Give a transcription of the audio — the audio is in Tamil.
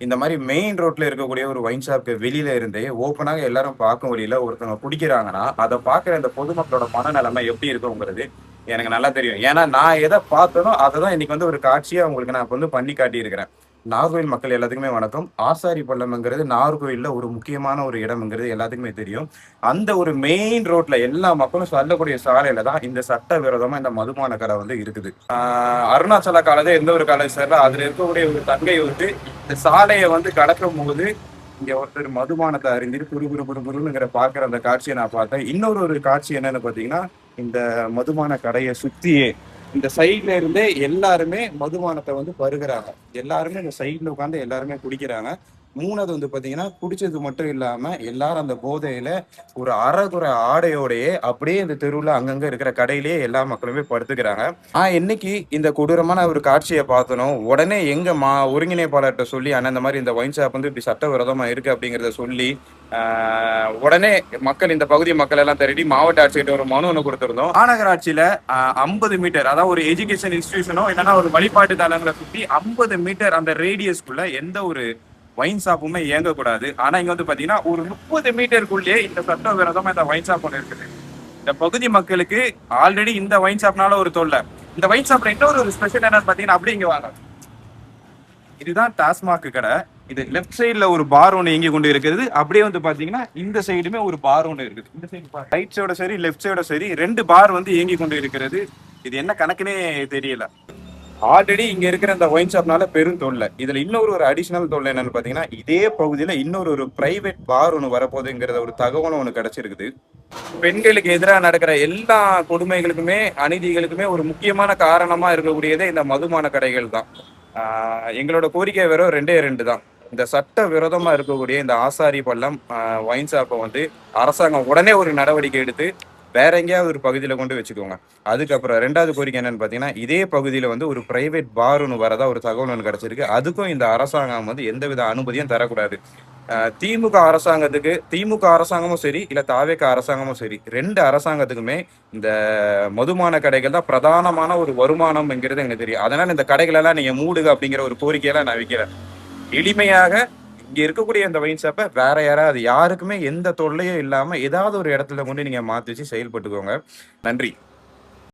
இந்த மாதிரி மெயின் ரோட்ல இருக்கக்கூடிய ஒரு ஒயின் ஷாப்க்கு வெளியில இருந்தே ஓப்பனாக எல்லாரும் பார்க்கும் வழியில ஒருத்தவங்க குடிக்கிறாங்கன்னா அதை பார்க்குற இந்த பொதுமக்களோட மனநிலைமை எப்படி இருக்குங்கிறது எனக்கு நல்லா தெரியும். ஏன்னா நான் எதை பார்த்தனோ அதை தான் இன்னைக்கு வந்து ஒரு காட்சியா உங்களுக்கு நான் வந்து பண்ணி காட்டியிருக்கிறேன். நாகர்கோவில் மக்கள் எல்லாத்துக்குமே வணக்கம். ஆசாரி பள்ளம்ங்கிறது நாகர்கோவில்ல ஒரு முக்கியமான ஒரு இடம்ங்கிறது எல்லாத்துக்குமே தெரியும். அந்த ஒரு மெயின் ரோட்ல எல்லா மக்களும் செல்லக்கூடிய சாலையில தான் இந்த சட்டவிரோதமா இந்த மதுபான கடை வந்து இருக்குது. அருணாச்சல காலேஜ் எந்த ஒரு காலேஜ் சார் அதுல இருக்கக்கூடிய ஒரு தங்கை வந்து இந்த சாலையை வந்து கடக்கும் போது இங்க ஒருத்தர் மதுபானத்தை அறிஞ்சிட்டு குறுங்குறுங்கிற பாக்குற அந்த காட்சியை நான் பார்த்தேன். இன்னொரு காட்சி என்னன்னு பாத்தீங்கன்னா, இந்த மதுபான கடையை சுத்தியே இந்த சைட்ல இருந்தே எல்லாருமே மதுபானத்தை வந்து பருகுறாங்க. எல்லாருமே இந்த சைட்ல உட்காந்து எல்லாருமே குடிக்கிறாங்க. மூணாவது வந்து பாத்தீங்கன்னா, குடிச்சது மட்டும் இல்லாம எல்லாரும் அந்த போதையில ஒரு அரைகுறை ஆடையோடையே அப்படியே இந்த தெருவுல அங்கங்க இருக்கிற கடையிலேயே எல்லா மக்களுமே படுத்துக்கிறாங்க. என்னைக்கு இந்த கொடூரமான ஒரு காட்சியை பார்த்தனோ உடனே எங்க ஒருங்கிணைப்பாளர்கிட்ட சொல்லி அண்ணன் இந்த மாதிரி இந்த ஒயின் ஷாப் வந்து இப்படி சட்டவிரோதமா இருக்கு அப்படிங்கிறத சொல்லி உடனே மக்கள் இந்த பகுதி மக்கள் எல்லாம் திரட்டி மாவட்ட ஆட்சியர்கிட்ட ஒரு மனு ஒன்று கொடுத்திருந்தோம். மாநகராட்சியில 50 மீட்டர், அதாவது ஒரு எஜுகேஷன் இன்ஸ்டிடியூஷனோ இல்லைன்னா ஒரு வழிபாட்டு தலங்களை சுற்றி 50 மீட்டர் அந்த ரேடியஸ்குள்ள எந்த ஒரு ஒயின் ஷாப்புமே இயங்கக்கூடாது. ஆனா இங்க வந்து பாத்தீங்கன்னா ஒரு 30 மீட்டருக்குள்ளேயே இந்த சட்டவிரோதமா இந்த ஒயின் ஷாப் ஒன்று இருக்குது. இந்த பகுதி மக்களுக்கு ஆல்ரெடி இந்த ஒயின் ஷாப்னால ஒரு தொல்லை. இந்த ஒயின் ஷாப்ல இன்னொரு ஒரு ஸ்பெஷல் என்னன்னு பாத்தீங்கன்னா, அப்படி இங்க வாங்க, இதுதான் டாஸ்மாக் கடை. இது லெஃப்ட் சைடுல ஒரு பார் ஒன்று இயங்கி கொண்டு இருக்குது. அப்படியே வந்து பாத்தீங்கன்னா இந்த சைடுமே ஒரு பார் ஒன்று இருக்குது. இந்த சைடு ரைட் சைடோட சரி லெஃப்ட் சைடோட சரி 2 பார் வந்து இயங்கி கொண்டு இருக்கிறது. இது என்ன கணக்குன்னே தெரியல. ஆல்ரெடி இங்க இருக்கிற இந்த ஒயின் ஷாப்னால பெரும் தொல்லை. இதுல இன்னொரு அடிஷனல் தொல்லை என்னன்னு பாத்தீங்கன்னா, இதே பகுதியில இன்னொரு பிரைவேட் பார் ஒன்று வரப்போகுதுங்கிறத ஒரு தகவலும் ஒன்று கிடைச்சிருக்குது. பெண்களுக்கு எதிராக நடக்கிற எல்லா கொடுமைகளுக்குமே அநீதிகளுக்குமே ஒரு முக்கியமான காரணமா இருக்கக்கூடியதே இந்த மதுபான கடைகள் தான். எங்களோட கோரிக்கை வெறும் 2 தான். இந்த சட்ட விரோதமா இருக்கக்கூடிய இந்த ஆசாரி பள்ளம் ஒயின் ஷாப்பை வந்து அரசாங்கம் உடனே ஒரு நடவடிக்கை எடுத்து வேற எங்கேயாவது ஒரு பகுதியில கொண்டு வச்சுக்கோங்க. அதுக்கப்புறம் 2வது கோரிக்கை என்னன்னு பாத்தீங்கன்னா, இதே பகுதியில வந்து ஒரு பிரைவேட் பார் ஒன்று வரதா ஒரு தகவல் ஒன்று கிடைச்சிருக்கு. அதுக்கும் இந்த அரசாங்கம் வந்து எந்தவித அனுமதியும் தரக்கூடாது. திமுக அரசாங்கமும் சரி இல்ல தாவேக அரசாங்கமும் சரி 2 அரசாங்கத்துக்குமே இந்த மதுபான கடைகள் தான் பிரதானமான ஒரு வருமானம்ங்கிறது எனக்கு தெரியும். அதனால இந்த கடைகள் எல்லாம் நீங்க மூடுக அப்படிங்கிற ஒரு கோரிக்கையெல்லாம் நான் வைக்கிறேன். எளிமையாக இங்க இருக்கக்கூடிய இந்த ஒயின் ஷாப்பை வேற யாராவது யாருக்குமே எந்த தொல்லையும் இல்லாம ஏதாவது ஒரு இடத்துல கொண்டு நீங்க மாத்தி வச்சு செயல்பட்டுக்கோங்க. நன்றி.